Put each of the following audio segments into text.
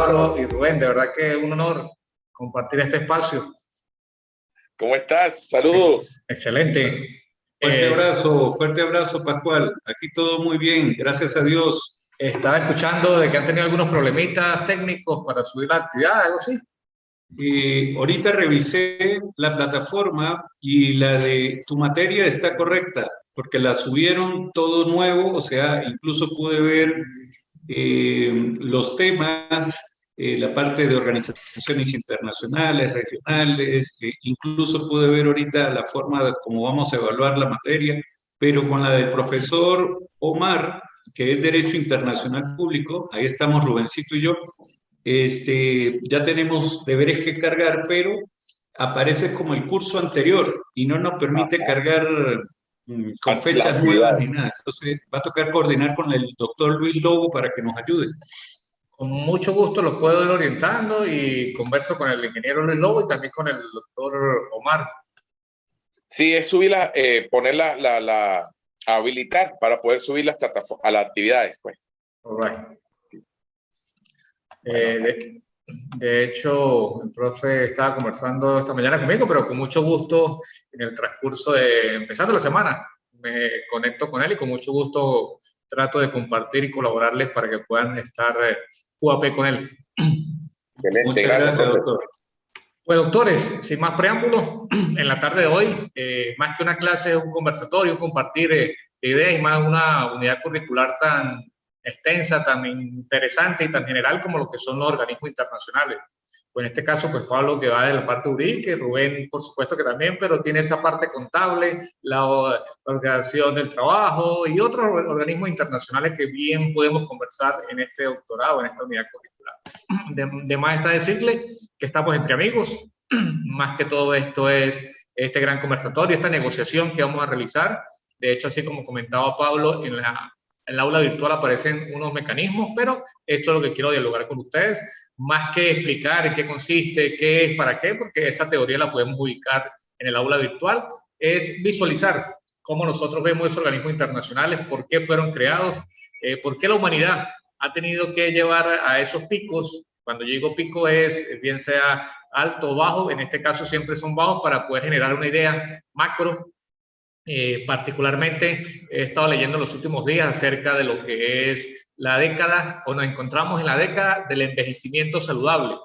Pablo y Rubén, de verdad que es un honor compartir este espacio. ¿Cómo estás? Saludos. Excelente. Fuerte abrazo, Pascual. Aquí todo muy bien, gracias a Dios. Estaba escuchando de que han tenido algunos problemitas técnicos para subir la actividad, algo así. Ahorita revisé la plataforma y la de tu materia está correcta, porque la subieron todo nuevo, o sea, incluso pude ver los temas, la parte de organizaciones internacionales, regionales, incluso pude ver ahorita la forma de cómo vamos a evaluar la materia, pero con la del profesor Omar, que es Derecho Internacional Público, ahí estamos Rubencito y yo, ya tenemos deberes que cargar, pero aparece como el curso anterior y no nos permite cargar con fechas nuevas ni nada. Entonces va a tocar coordinar con el doctor Luis Lobo para que nos ayude. Con mucho gusto los puedo ir orientando y converso con el ingeniero Luis Lobo y también con el doctor Omar. Sí, es subirla, ponerla, habilitar para poder subir las plataformas a las actividades, pues. All right. De hecho, el profe estaba conversando esta mañana conmigo, pero con mucho gusto en el transcurso de empezando la semana me conecto con él y con mucho gusto trato de compartir y colaborarles para que puedan estar UAP con él. Excelente, muchas gracias, doctor. Pues doctores, sin más preámbulos, en la tarde de hoy, más que una clase, es un conversatorio, un compartir ideas y más una unidad curricular tan extensa, tan interesante y tan general como lo que son los organismos internacionales. Pues en este caso, pues Pablo que va de la parte jurídica y Rubén, por supuesto que también, pero tiene esa parte contable, la organización del trabajo y otros organismos internacionales que bien podemos conversar en este doctorado, en esta unidad curricular. De más está decirle que estamos entre amigos, más que todo esto es este gran conversatorio, esta negociación que vamos a realizar. De hecho, así como comentaba Pablo, en el aula virtual aparecen unos mecanismos, pero esto es lo que quiero dialogar con ustedes, más que explicar en qué consiste, qué es, para qué, porque esa teoría la podemos ubicar en el aula virtual, es visualizar cómo nosotros vemos esos organismos internacionales, por qué fueron creados, por qué la humanidad ha tenido que llevar a esos picos. Cuando yo digo pico es bien sea alto o bajo, en este caso siempre son bajos para poder generar una idea macro. Particularmente he estado leyendo en los últimos días acerca de lo que es la década, o nos encontramos en la década del envejecimiento saludable,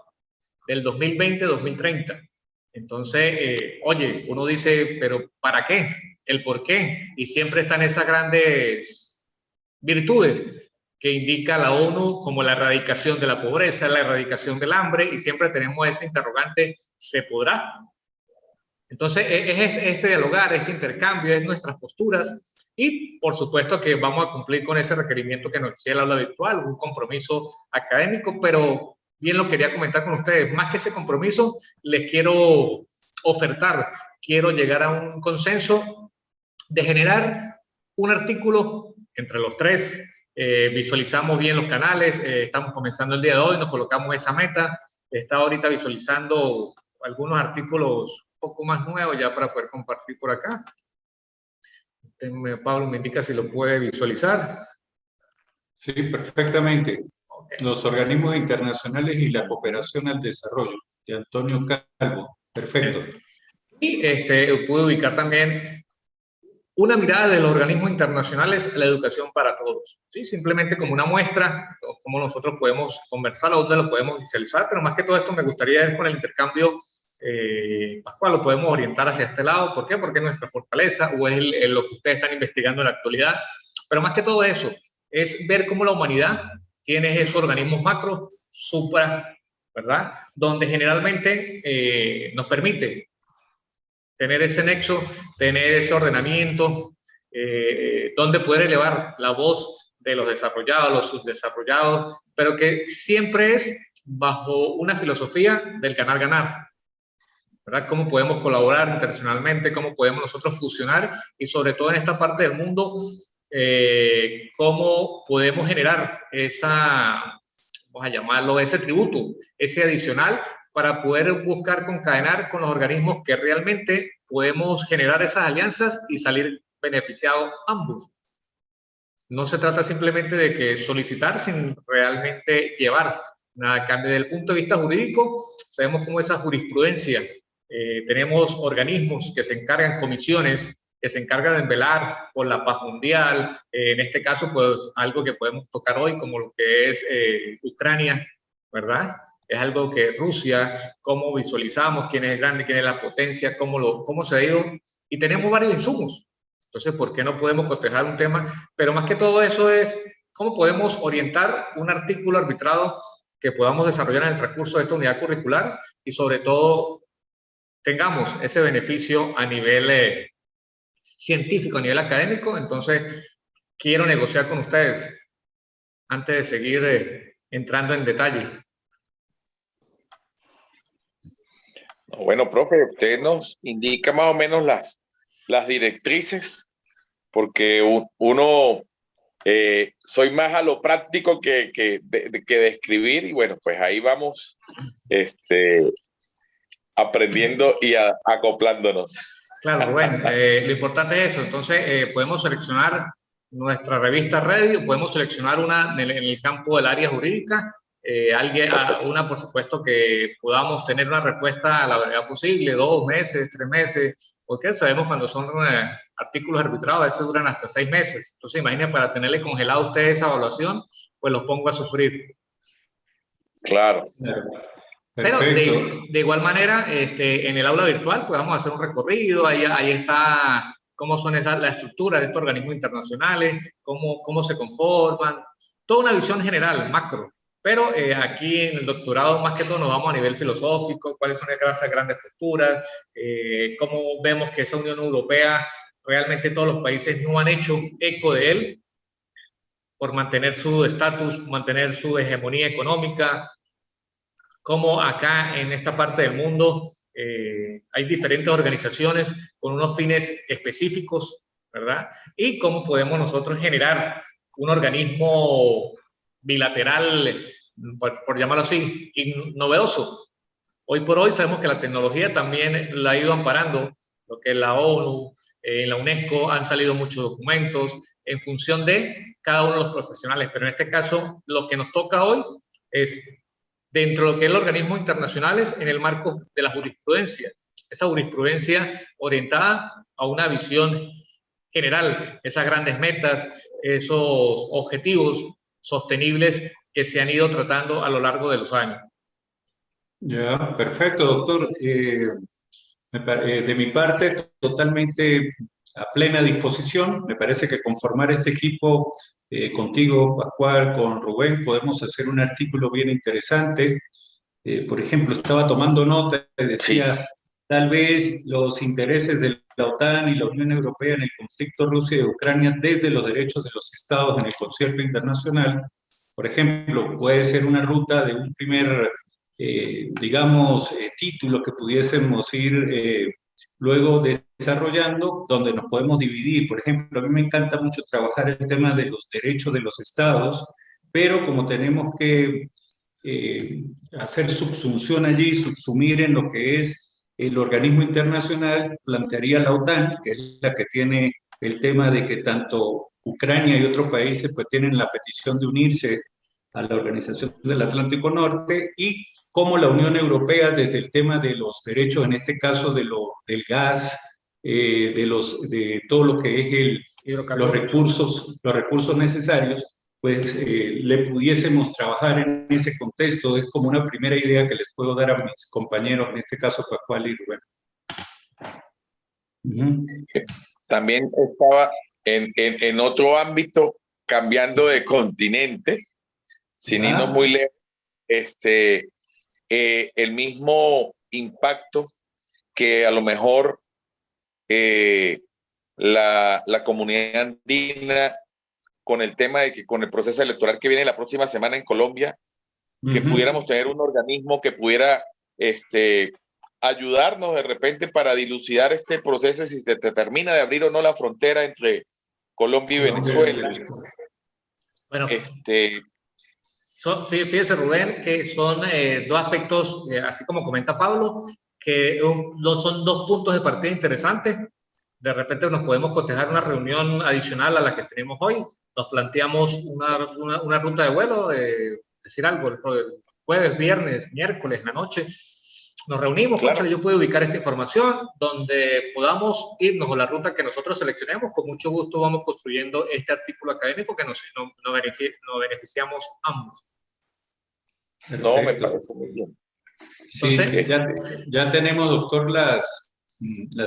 del 2020-2030. Entonces, oye, uno dice, pero ¿para qué? ¿El por qué? Y siempre están esas grandes virtudes que indica la ONU, como la erradicación de la pobreza, la erradicación del hambre, y siempre tenemos ese interrogante, ¿se podrá? Entonces, es este dialogar, este intercambio, es nuestras posturas y, por supuesto, que vamos a cumplir con ese requerimiento que nos decía el aula virtual, un compromiso académico, pero bien lo quería comentar con ustedes. Más que ese compromiso, les quiero ofertar, quiero llegar a un consenso de generar un artículo entre los tres. Visualizamos bien los canales, estamos comenzando el día de hoy, nos colocamos esa meta. Está ahorita visualizando algunos artículos poco más nuevo ya para poder compartir por acá. Pablo me indica si lo puede visualizar. Sí, perfectamente. Okay. Los organismos internacionales y la cooperación al desarrollo, de Antonio Calvo. Perfecto. Y pude ubicar también una mirada de los organismos internacionales a la educación para todos. ¿Sí? Simplemente como una muestra, cómo nosotros podemos conversar, dónde lo podemos visualizar, pero más que todo esto me gustaría ver con el intercambio Pascual, lo podemos orientar hacia este lado. ¿Por qué? Porque es nuestra fortaleza o es lo que ustedes están investigando en la actualidad. Pero más que todo eso, es ver cómo la humanidad tiene esos organismos macro, supra, ¿verdad? Donde generalmente nos permite tener ese nexo, tener ese ordenamiento, donde poder elevar la voz de los desarrollados, los subdesarrollados, pero que siempre es bajo una filosofía del ganar-ganar. ¿Verdad? Cómo podemos colaborar internacionalmente, cómo podemos nosotros fusionar y sobre todo en esta parte del mundo, cómo podemos generar esa, vamos a llamarlo, ese tributo, ese adicional para poder buscar concadenar con los organismos que realmente podemos generar esas alianzas y salir beneficiados ambos. No se trata simplemente de que solicitar sin realmente llevar. Nada cambia. Desde el punto de vista jurídico, sabemos cómo esa jurisprudencia, tenemos organismos que se encargan, comisiones, que se encargan de velar por la paz mundial, en este caso, pues algo que podemos tocar hoy, como lo que es Ucrania, ¿verdad? Es algo que Rusia, cómo visualizamos quién es el grande, quién es la potencia, cómo se ha ido, y tenemos varios insumos. Entonces, ¿por qué no podemos cotejar un tema? Pero más que todo eso es cómo podemos orientar un artículo arbitrado que podamos desarrollar en el transcurso de esta unidad curricular y sobre todo tengamos ese beneficio a nivel científico, a nivel académico. Entonces, quiero negociar con ustedes antes de seguir entrando en detalle. Bueno, profe, usted nos indica más o menos las directrices, porque uno soy más a lo práctico que de escribir, y bueno, pues ahí vamos aprendiendo y acoplándonos. Claro, Rubén, lo importante es eso. Entonces, podemos seleccionar nuestra revista Ready, podemos seleccionar una en el campo del área jurídica, una, por supuesto, que podamos tener una respuesta a la brevedad posible, 2 meses, 3 meses, porque sabemos cuando son artículos arbitrados, a veces duran hasta 6 meses. Entonces, imaginen, para tenerle congelado a ustedes esa evaluación, pues los pongo a sufrir. Claro. Pero de igual manera, en el aula virtual, pues vamos a hacer un recorrido, ahí está cómo son la estructura de estos organismos internacionales, cómo se conforman, toda una visión general, macro. Pero aquí en el doctorado, más que todo, nos vamos a nivel filosófico, cuáles son esas grandes posturas, cómo vemos que esa Unión Europea, realmente todos los países no han hecho eco de él por mantener su estatus, mantener su hegemonía económica, cómo acá en esta parte del mundo hay diferentes organizaciones con unos fines específicos, ¿verdad? Y cómo podemos nosotros generar un organismo bilateral, por llamarlo así, novedoso. Hoy por hoy sabemos que la tecnología también la ha ido amparando, lo que es la ONU, en la UNESCO han salido muchos documentos en función de cada uno de los profesionales, pero en este caso lo que nos toca hoy es dentro de lo que es los organismos internacionales en el marco de la jurisprudencia, esa jurisprudencia orientada a una visión general, esas grandes metas, esos objetivos sostenibles que se han ido tratando a lo largo de los años. Ya, perfecto, doctor. De mi parte, totalmente a plena disposición. Me parece que conformar este equipo contigo, Pascual, con Rubén, podemos hacer un artículo bien interesante. Por ejemplo, estaba tomando nota y decía, sí, tal vez los intereses de la OTAN y la Unión Europea en el conflicto Rusia y Ucrania desde los derechos de los estados en el concierto internacional, por ejemplo, puede ser una ruta de un primer, digamos, título que pudiésemos ir luego desarrollando, donde nos podemos dividir. Por ejemplo, a mí me encanta mucho trabajar el tema de los derechos de los estados, pero como tenemos que hacer subsunción allí, subsumir en lo que es el organismo internacional, plantearía la OTAN, que es la que tiene el tema de que tanto Ucrania y otros países pues tienen la petición de unirse a la Organización del Atlántico Norte, y como la Unión Europea desde el tema de los derechos, en este caso del gas, de todo lo que es los recursos necesarios, pues le pudiésemos trabajar en ese contexto. Es como una primera idea que les puedo dar a mis compañeros, en este caso Pascual y Rubén. También estaba en otro ámbito, cambiando de continente, sin irnos muy lejos, el mismo impacto que a lo mejor la comunidad andina, con el tema de que con el proceso electoral que viene la próxima semana en Colombia, que pudiéramos tener un organismo que pudiera ayudarnos de repente para dilucidar este proceso, y si se termina de abrir o no la frontera entre Colombia y Venezuela. Bueno, fíjese, Rubén, que son 2 aspectos, así como comenta Pablo, que son 2 puntos de partida interesantes. De repente nos podemos cotejar una reunión adicional a la que tenemos hoy. Nos planteamos una ruta de vuelo, decir algo, el jueves, viernes, miércoles, en la noche, nos reunimos, Claro. yo puedo ubicar esta información donde podamos irnos o la ruta que nosotros seleccionemos. Con mucho gusto vamos construyendo este artículo académico que nos beneficiamos ambos. No, me Perfecto. parece muy bien. Sí, Entonces, ya tenemos, doctor, las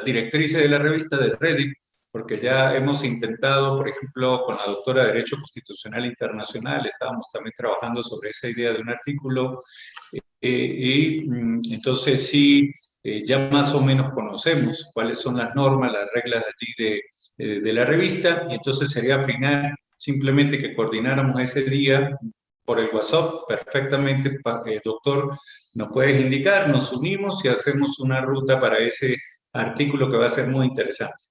directrices de la revista de Reddit, porque ya hemos intentado, por ejemplo, con la doctora de Derecho Constitucional Internacional, estábamos también trabajando sobre esa idea de un artículo, entonces sí, ya más o menos conocemos cuáles son las normas, las reglas allí de la revista, y entonces sería al final simplemente que coordináramos ese día por el WhatsApp perfectamente, doctor, nos puedes indicar, nos unimos y hacemos una ruta para ese artículo que va a ser muy interesante.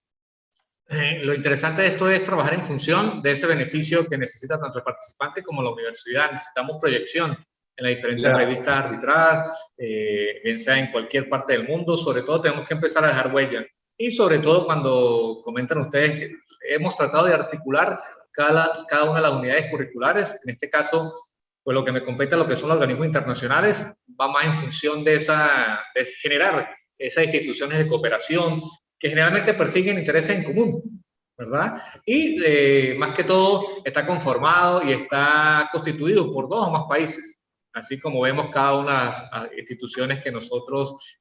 Lo interesante de esto es trabajar en función de ese beneficio que necesita tanto el participante como la universidad. Necesitamos proyección en las diferentes revistas arbitradas, bien sea en cualquier parte del mundo. Sobre todo tenemos que empezar a dejar huella. Y sobre todo cuando comentan ustedes que hemos tratado de articular cada una de las unidades curriculares. En este caso, pues lo que me compete a lo que son los organismos internacionales va más en función de generar esas instituciones de cooperación que generalmente persiguen intereses en común, ¿verdad? Y más que todo está conformado y está constituido por 2 o más países, así como vemos cada una de las instituciones que nosotros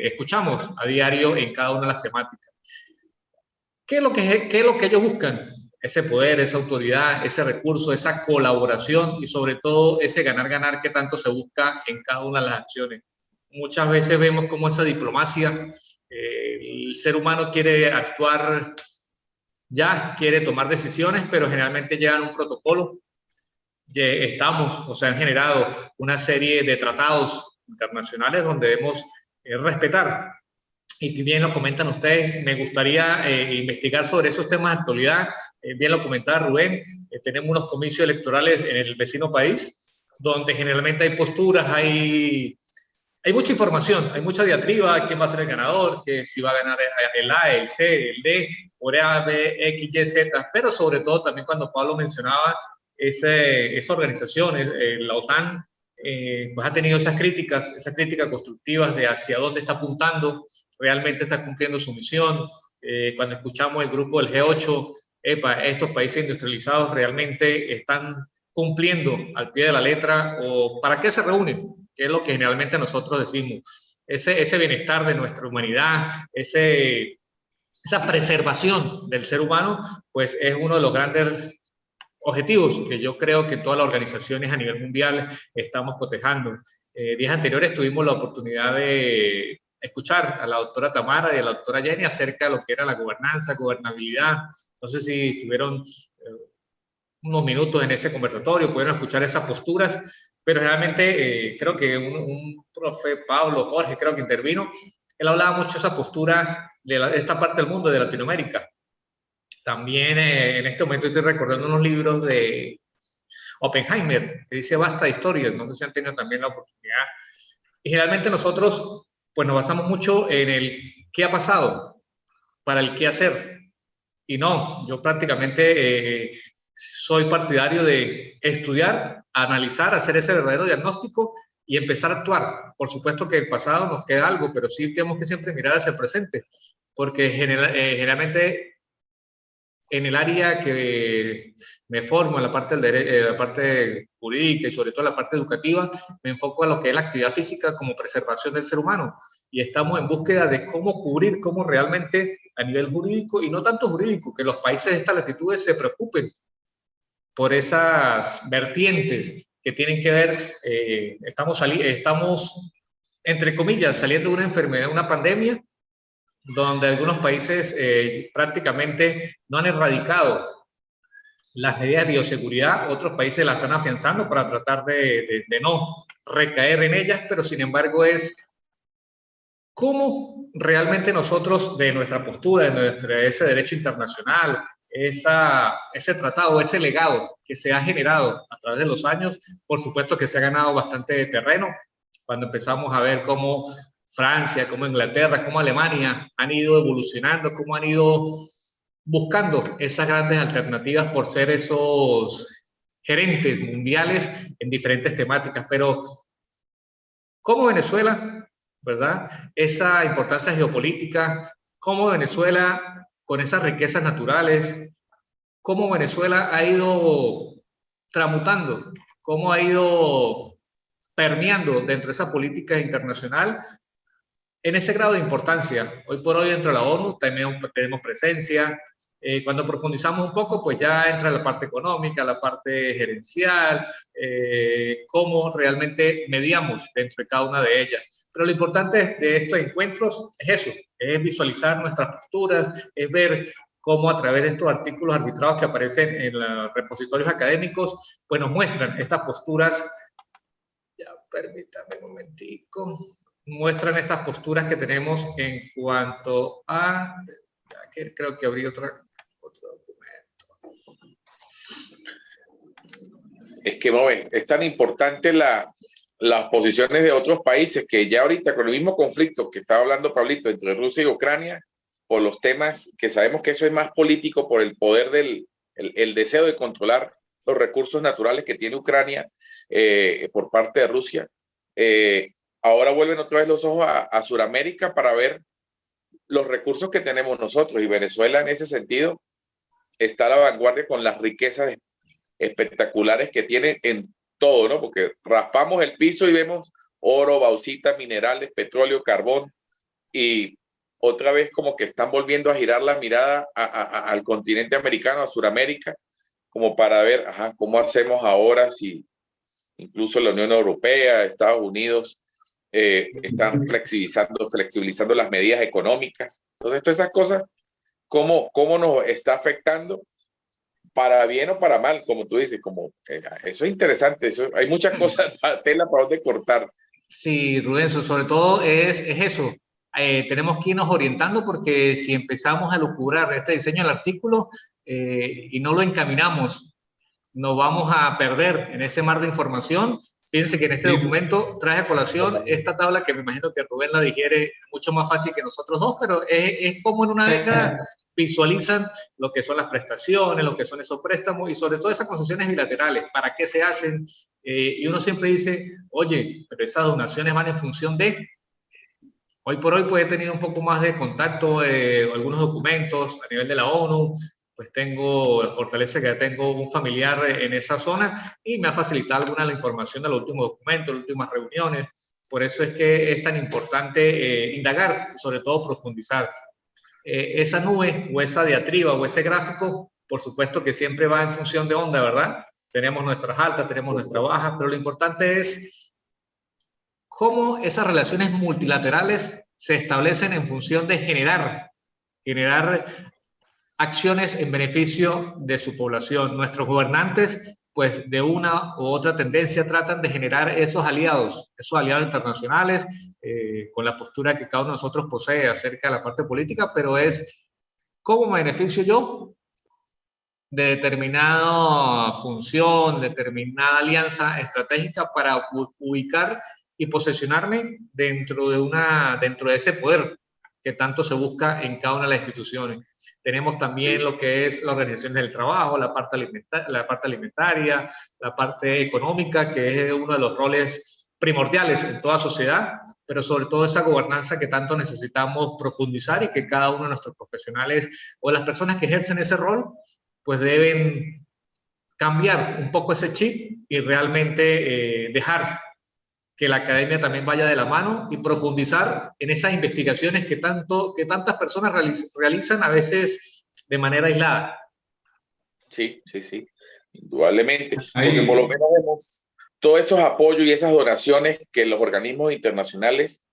escuchamos a diario en cada una de las temáticas. ¿Qué es lo que ellos buscan? Ese poder, esa autoridad, ese recurso, esa colaboración y sobre todo ese ganar-ganar que tanto se busca en cada una de las acciones. Muchas veces vemos cómo esa diplomacia, el ser humano quiere actuar ya, quiere tomar decisiones, pero generalmente llevan un protocolo. Se han generado una serie de tratados internacionales donde debemos respetar. Y bien lo comentan ustedes, me gustaría investigar sobre esos temas de actualidad. Bien lo comentaba Rubén, tenemos unos comicios electorales en el vecino país, donde generalmente hay posturas, hay mucha información, hay mucha diatriba, quién va a ser el ganador, que si va a ganar el A, el C, el D, por A, B, X, Y, Z, pero sobre todo también cuando Pablo mencionaba esa organización, la OTAN, pues ha tenido esas críticas constructivas de hacia dónde está apuntando, realmente está cumpliendo su misión. Cuando escuchamos el grupo del G8, estos países industrializados realmente están cumpliendo al pie de la letra, o ¿para qué se reúnen? Que es lo que generalmente nosotros decimos. Ese bienestar de nuestra humanidad, esa preservación del ser humano, pues es uno de los grandes objetivos que yo creo que todas las organizaciones a nivel mundial estamos cotejando. Días anteriores tuvimos la oportunidad de escuchar a la doctora Tamara y a la doctora Jenny acerca de lo que era la gobernanza, gobernabilidad. No sé si estuvieron unos minutos en ese conversatorio, pudieron escuchar esas posturas, pero realmente creo que un profe, Pablo, Jorge, creo que intervino, él hablaba mucho de esa postura de esta parte del mundo, de Latinoamérica. También en este momento estoy recordando unos libros de Oppenheimer, que dice basta de historias, no sé si han tenido también la oportunidad. Y generalmente nosotros pues nos basamos mucho en el qué ha pasado para el qué hacer. Y no, yo prácticamente soy partidario de estudiar, analizar, hacer ese verdadero diagnóstico y empezar a actuar. Por supuesto que el pasado nos queda algo, pero sí tenemos que siempre mirar hacia el presente, porque generalmente en el área que me formo, en la parte, la parte jurídica y sobre todo la parte educativa, me enfoco a lo que es la actividad física como preservación del ser humano. Y estamos en búsqueda de cómo cubrir, cómo realmente a nivel jurídico, y no tanto jurídico, que los países de estas latitudes se preocupen por esas vertientes que tienen que ver, estamos, entre comillas, saliendo de una enfermedad, una pandemia, donde algunos países prácticamente no han erradicado las medidas de bioseguridad, otros países las están afianzando para tratar de no recaer en ellas, pero sin embargo es cómo realmente nosotros, de nuestra postura, de ese derecho internacional, ese tratado, ese legado que se ha generado a través de los años, por supuesto que se ha ganado bastante terreno. Cuando empezamos a ver cómo Francia, cómo Inglaterra, cómo Alemania han ido evolucionando, cómo han ido buscando esas grandes alternativas por ser esos gerentes mundiales en diferentes temáticas, pero como Venezuela, ¿verdad? Esa importancia geopolítica, cómo Venezuela, con esas riquezas naturales, cómo Venezuela ha ido tramutando, cómo ha ido permeando dentro de esa política internacional en ese grado de importancia. Hoy por hoy dentro de la ONU también tenemos presencia. Cuando profundizamos un poco, pues ya entra la parte económica, la parte gerencial, cómo realmente mediamos dentro de cada una de ellas. Pero lo importante de estos encuentros es eso, es visualizar nuestras posturas, es ver cómo a través de estos artículos arbitrados que aparecen en los repositorios académicos, pues nos muestran estas posturas. Ya, permítame un momentico. Muestran estas posturas que tenemos en cuanto a... que creo que abrí otro documento. Es que, Moe, es tan importante las posiciones de otros países que ya ahorita con el mismo conflicto que estaba hablando Pablito entre Rusia y Ucrania, por los temas que sabemos que eso es más político por el poder el deseo de controlar los recursos naturales que tiene Ucrania por parte de Rusia. Ahora vuelven otra vez los ojos a Sudamérica para ver los recursos que tenemos nosotros, y Venezuela en ese sentido está a la vanguardia con las riquezas espectaculares que tiene en todo, ¿no? Porque raspamos el piso y vemos oro, bauxita, minerales, petróleo, carbón, y otra vez como que están volviendo a girar la mirada al continente americano, a Sudamérica, como para ver cómo hacemos ahora si incluso la Unión Europea, Estados Unidos, están flexibilizando las medidas económicas. Entonces, todas esas cosas, ¿cómo nos está afectando para bien o para mal? Como tú dices, eso es interesante, hay muchas cosas, tela para donde cortar. Sí, Rudenso, sobre todo es eso. Tenemos que irnos orientando porque si empezamos a lucubrar este diseño del artículo y no lo encaminamos, nos vamos a perder en ese mar de información. Fíjense que en este documento traje a colación esta tabla que me imagino que Rubén la digiere mucho más fácil que nosotros dos, pero es como en una década visualizan lo que son las prestaciones, lo que son esos préstamos y sobre todo esas concesiones bilaterales, para qué se hacen. Y uno siempre dice, oye, pero esas donaciones van en función de... Hoy por hoy pues he tenido un poco más de contacto, algunos documentos a nivel de la ONU, pues tengo la fortaleza que ya tengo un familiar en esa zona y me ha facilitado alguna de la información de los últimos documentos, de las últimas reuniones. Por eso es que es tan importante indagar, sobre todo profundizar. Esa nube o esa diatriba o ese gráfico, por supuesto que siempre va en función de onda, ¿verdad? Tenemos nuestras altas, tenemos nuestras bajas, pero lo importante es cómo esas relaciones multilaterales se establecen en función de generar acciones en beneficio de su población. Nuestros gobernantes, pues de una u otra tendencia, tratan de generar esos aliados internacionales, con la postura que cada uno de nosotros posee acerca de la parte política, pero es cómo me beneficio yo de determinada función, determinada alianza estratégica para ubicar y posicionarme dentro de ese poder que tanto se busca en cada una de las instituciones. Tenemos también lo que es la organización del trabajo, la parte alimentaria, la parte económica, que es uno de los roles primordiales en toda sociedad, pero sobre todo esa gobernanza que tanto necesitamos profundizar y que cada uno de nuestros profesionales o las personas que ejercen ese rol, pues deben cambiar un poco ese chip y realmente dejar que la academia también vaya de la mano y profundizar en esas investigaciones que tantas personas realizan a veces de manera aislada. Sí, indudablemente, porque por lo menos vemos todos esos apoyos y esas donaciones que los organismos internacionales,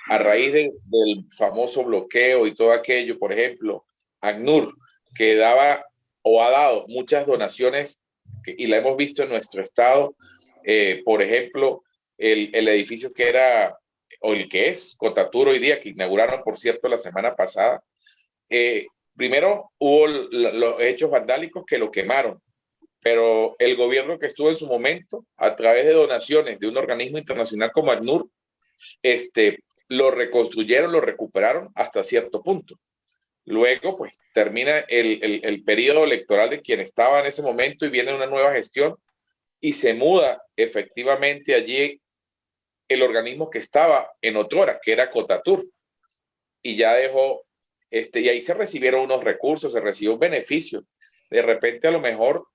a raíz del famoso bloqueo y todo aquello, por ejemplo, ACNUR, que daba o ha dado muchas donaciones, y la hemos visto en nuestro estado, por ejemplo, el edificio que era, o el que es, Cotatur hoy día, que inauguraron, por cierto, la semana pasada. Primero hubo los hechos vandálicos que lo quemaron, pero el gobierno que estuvo en su momento, a través de donaciones de un organismo internacional como ACNUR, lo reconstruyeron, lo recuperaron hasta cierto punto. Luego, pues, termina el periodo electoral de quien estaba en ese momento y viene una nueva gestión y se muda efectivamente allí el organismo que estaba en otrora, que era Cotatur, y ya dejó, y ahí se recibieron unos recursos, se recibió un beneficio. De repente a lo mejor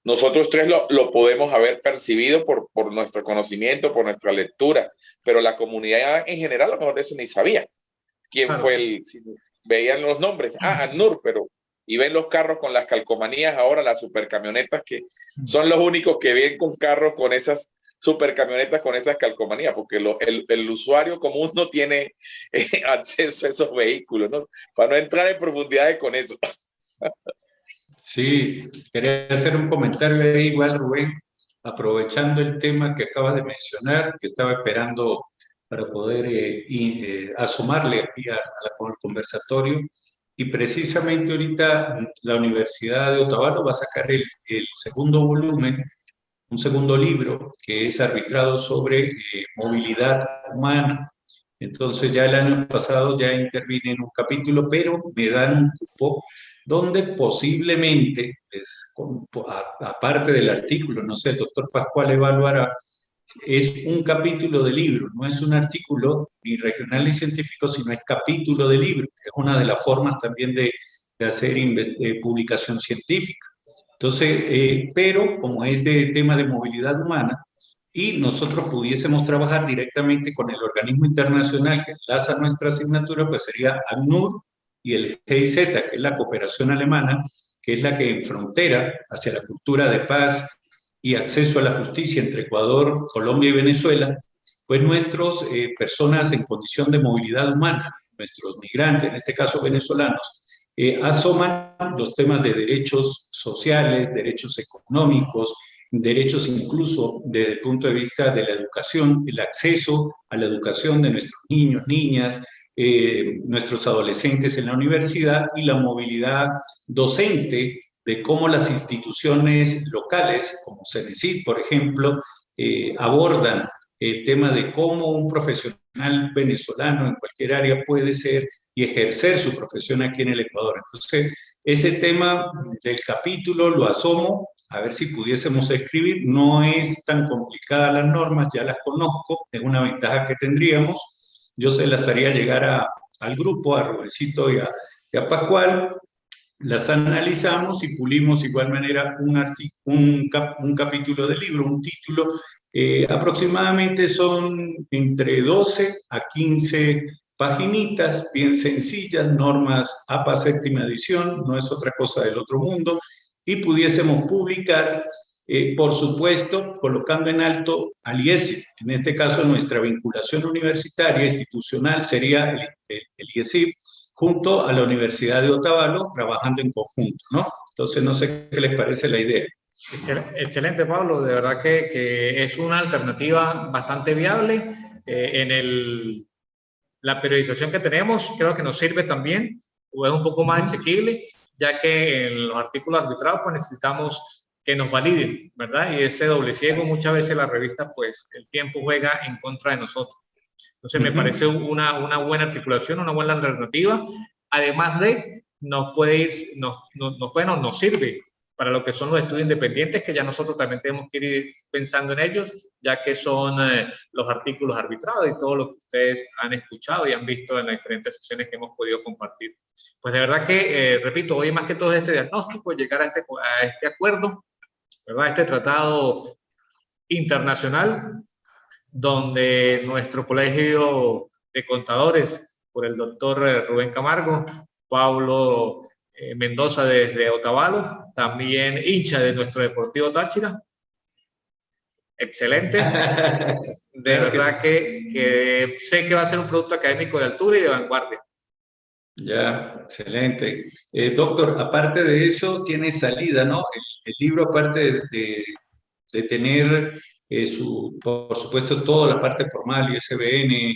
nosotros tres lo podemos haber percibido por nuestro conocimiento, por nuestra lectura, pero la comunidad en general a lo mejor de eso ni sabía quién Claro. fue veían los nombres, ANUR, pero y ven los carros con las calcomanías ahora, las supercamionetas, que son los únicos que ven con carros con esas supercamionetas, con esas calcomanías, porque el usuario común no tiene acceso a esos vehículos, ¿no? Para no entrar en profundidades con eso. Sí, quería hacer un comentario ahí igual, Rubén, aprovechando el tema que acabas de mencionar, que estaba esperando para poder asomarle aquí al conversatorio. Y precisamente ahorita la Universidad de Otavalo va a sacar el segundo volumen, un segundo libro, que es arbitrado sobre movilidad humana. Entonces ya el año pasado ya intervine en un capítulo, pero me dan un cupo donde posiblemente, pues, aparte del artículo, no sé, el doctor Pascual evaluará, es un capítulo de libro, no es un artículo ni regional ni científico, sino es capítulo de libro, que es una de las formas también de hacer publicación científica. Entonces, pero como es de tema de movilidad humana, y nosotros pudiésemos trabajar directamente con el organismo internacional que enlaza nuestra asignatura, pues sería ACNUR y el GIZ, que es la cooperación alemana, que es la que en frontera hacia la cultura de paz y acceso a la justicia entre Ecuador, Colombia y Venezuela, pues nuestros personas en condición de movilidad humana, nuestros migrantes, en este caso venezolanos, asoman los temas de derechos sociales, derechos económicos, derechos incluso desde el punto de vista de la educación, el acceso a la educación de nuestros niños, niñas, nuestros adolescentes en la universidad y la movilidad docente de cómo las instituciones locales, como CENESID, por ejemplo, abordan el tema de cómo un profesional venezolano en cualquier área puede ser y ejercer su profesión aquí en el Ecuador. Entonces, ese tema del capítulo lo asomo, a ver si pudiésemos escribir. No es tan complicada las normas, ya las conozco, es una ventaja que tendríamos. Yo se las haría llegar al grupo, a Rubensito y a Pascual, las analizamos y pulimos de igual manera un capítulo del libro, un título. Aproximadamente son entre 12 a 15 paginitas, bien sencillas, normas APA séptima edición, no es otra cosa del otro mundo, y pudiésemos publicar, por supuesto, colocando en alto al IESIP. En este caso, nuestra vinculación universitaria institucional sería el IESIP, junto a la Universidad de Otavalo, trabajando en conjunto, ¿no? Entonces, no sé qué les parece la idea. Excelente, Pablo. De verdad que es una alternativa bastante viable. La periodización que tenemos creo que nos sirve también, o es un poco más asequible, ya que en los artículos arbitrados pues necesitamos que nos validen, ¿verdad? Y ese doble ciego muchas veces la revista, pues el tiempo juega en contra de nosotros. Entonces me parece una buena articulación, una buena alternativa. Además de, nos sirve para lo que son los estudios independientes, que ya nosotros también tenemos que ir pensando en ellos, ya que son los artículos arbitrados y todo lo que ustedes han escuchado y han visto en las diferentes sesiones que hemos podido compartir. Pues de verdad que, repito, hoy más que todo este diagnóstico, llegar a este acuerdo, ¿verdad? Este tratado internacional, donde nuestro colegio de contadores, por el doctor Rubén Camargo, Pablo Mendoza desde Otavalo, también hincha de nuestro Deportivo Táchira. Excelente. De claro verdad que sé que va a ser un producto académico de altura y de vanguardia. Ya, excelente. Doctor, aparte de eso, tiene salida, ¿no? El libro, aparte de tener por supuesto, toda la parte formal, ISBN,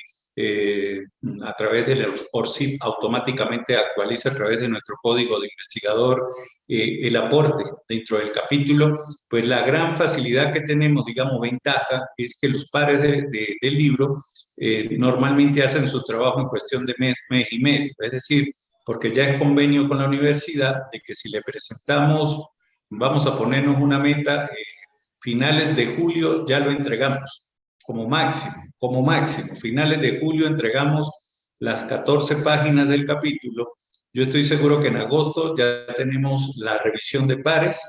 a través del ORCID automáticamente actualiza a través de nuestro código de investigador el aporte dentro del capítulo. Pues la gran facilidad que tenemos, digamos, ventaja, es que los pares del libro normalmente hacen su trabajo en cuestión de mes y medio, es decir, porque ya es convenio con la universidad de que si le presentamos vamos a ponernos una meta, finales de julio ya lo entregamos, como máximo, finales de julio entregamos las 14 páginas del capítulo. Yo estoy seguro que en agosto ya tenemos la revisión de pares.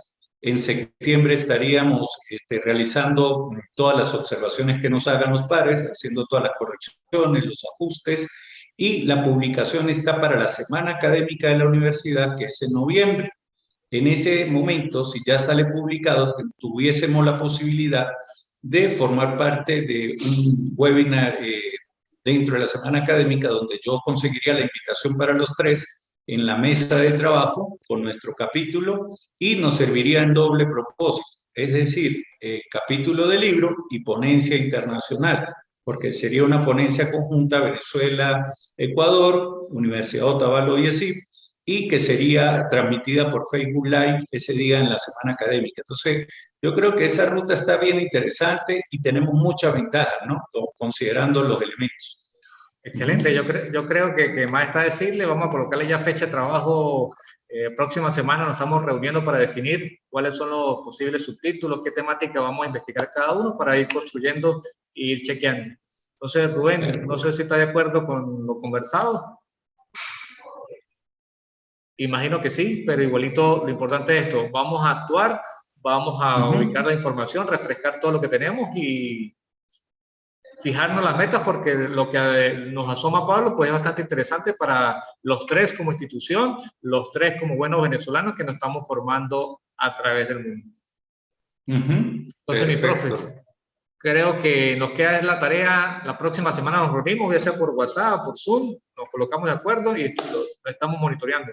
En septiembre estaríamos realizando todas las observaciones que nos hagan los pares, haciendo todas las correcciones, los ajustes, y la publicación está para la semana académica de la universidad, que es en noviembre. En ese momento, si ya sale publicado, tuviésemos la posibilidad de formar parte de un webinar dentro de la semana académica, donde yo conseguiría la invitación para los tres en la mesa de trabajo con nuestro capítulo, y nos serviría en doble propósito, es decir, capítulo de libro y ponencia internacional, porque sería una ponencia conjunta Venezuela, Ecuador, Universidad Otavalo y ESIP, y que sería transmitida por Facebook Live ese día en la semana académica. Entonces, yo creo que esa ruta está bien interesante y tenemos muchas ventajas, ¿no? Considerando los elementos. Excelente, yo creo que más está decirle, vamos a colocarle ya fecha de trabajo. Próxima semana nos estamos reuniendo para definir cuáles son los posibles subtítulos, qué temática vamos a investigar cada uno para ir construyendo e ir chequeando. Entonces, Rubén, no sé si está de acuerdo con lo conversado. Imagino que sí, pero igualito lo importante es esto, vamos a actuar, vamos a ubicar la información, refrescar todo lo que tenemos y fijarnos las metas, porque lo que nos asoma Pablo pues es bastante interesante para los tres como institución, los tres como buenos venezolanos que nos estamos formando a través del mundo. Entonces, mi profe, creo que nos queda la tarea, la próxima semana nos reunimos, ya sea por WhatsApp, por Zoom, nos colocamos de acuerdo y lo estamos monitoreando.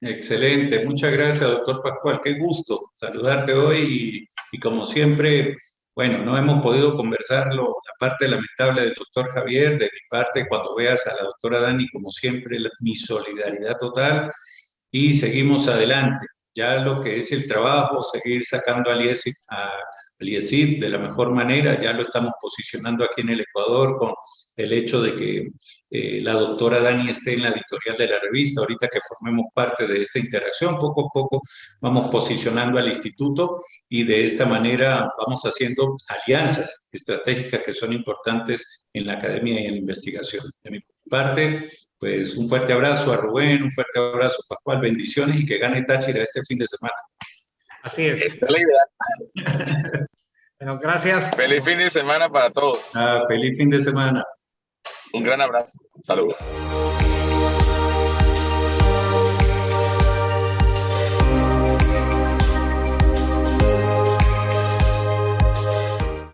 Excelente, muchas gracias, doctor Pascual, qué gusto saludarte hoy y como siempre, bueno, no hemos podido conversarlo, la parte lamentable del doctor Javier, de mi parte, cuando veas a la doctora Dani, como siempre, mi solidaridad total, y seguimos adelante. Ya lo que es el trabajo, seguir sacando al IESIP de la mejor manera, ya lo estamos posicionando aquí en el Ecuador con el hecho de que la doctora Dani esté en la editorial de la revista, ahorita que formemos parte de esta interacción, poco a poco vamos posicionando al instituto y de esta manera vamos haciendo alianzas estratégicas que son importantes en la academia y en la investigación. De mi parte, pues un fuerte abrazo a Rubén, un fuerte abrazo a Pascual, bendiciones y que gane Táchira este fin de semana. Así es. Esta es la idea. Bueno, gracias. Feliz fin de semana para todos. Feliz fin de semana. Un gran abrazo. Saludos.